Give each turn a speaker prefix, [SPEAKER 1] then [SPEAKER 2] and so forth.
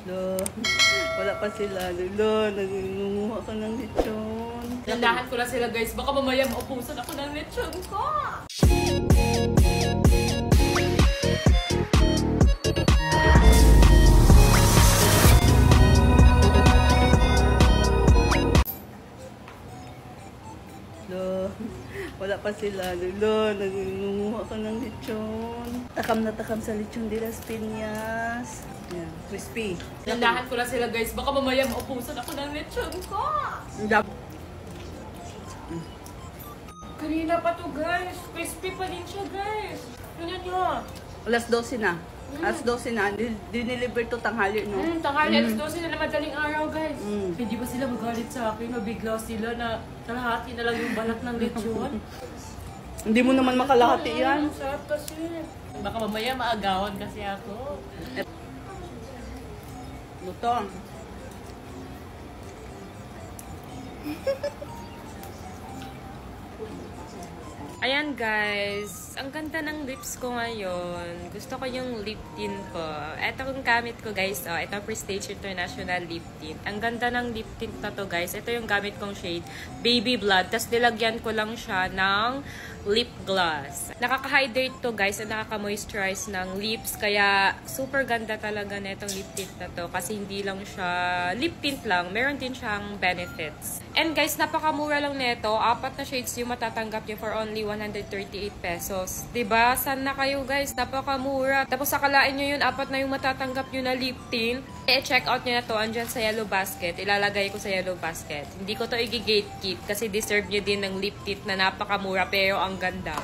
[SPEAKER 1] Lo, wala pa sila. Lo, nangunguha ka ng lechon.
[SPEAKER 2] Nandahan ko na sila guys. Baka mamaya maupusan ako ng lechon ko.
[SPEAKER 1] Lo, wala pa sila. Lo, nangunguha ka ng lechon. Takam na takam sa lechon de las Piñas. Yan, crispy.
[SPEAKER 2] Nandahan ko na sila guys. Baka mamaya maupusan ako ng lechon ko. Kanina pa to guys. Crispy pa din siya guys. Tingnan nyo.
[SPEAKER 1] Alas 12 na. Alas 12 na. Diniliver to tanghali, no?
[SPEAKER 2] Tanghali, alas 12 na madaling araw guys. Hindi ba sila magalit sa akin? Mabigla sila na kalahati na lang yung balat ng lechon.
[SPEAKER 1] Hindi mo naman makalahati yan.
[SPEAKER 2] Ang sarap kasi. Baka mamaya maagawan kasi ako.
[SPEAKER 1] Lutong.
[SPEAKER 2] Ayan guys, ang ganda ng lips ko ngayon. Gusto ko yung lip tint ko. Ito yung gamit ko guys. Oh, ito Prestige International Lip Tint. Ang ganda ng lip tint na to guys. Ito yung gamit kong shade, Baby Blood. Tapos nilagyan ko lang siya ng lip gloss. Nakaka-hydrate to guys at nakaka-moisturize ng lips. Kaya super ganda talaga na itong lip tint na to. Kasi hindi lang siya lip tint lang. Meron din siyang benefits. And guys, napakamura lang nito. 4 na shades yung matatanggap niyo for only 138 pesos. Diba? Saan na kayo guys? Napakamura. Tapos akalain nyo yun, 4 na yung matatanggap nyo na lip tint. I-check out nyo na to. Andyan sa yellow basket. Ilalagay ko sa yellow basket. Hindi ko to i-gatekeep kasi deserve nyo din ng lip tint na napakamura pero ang ganda.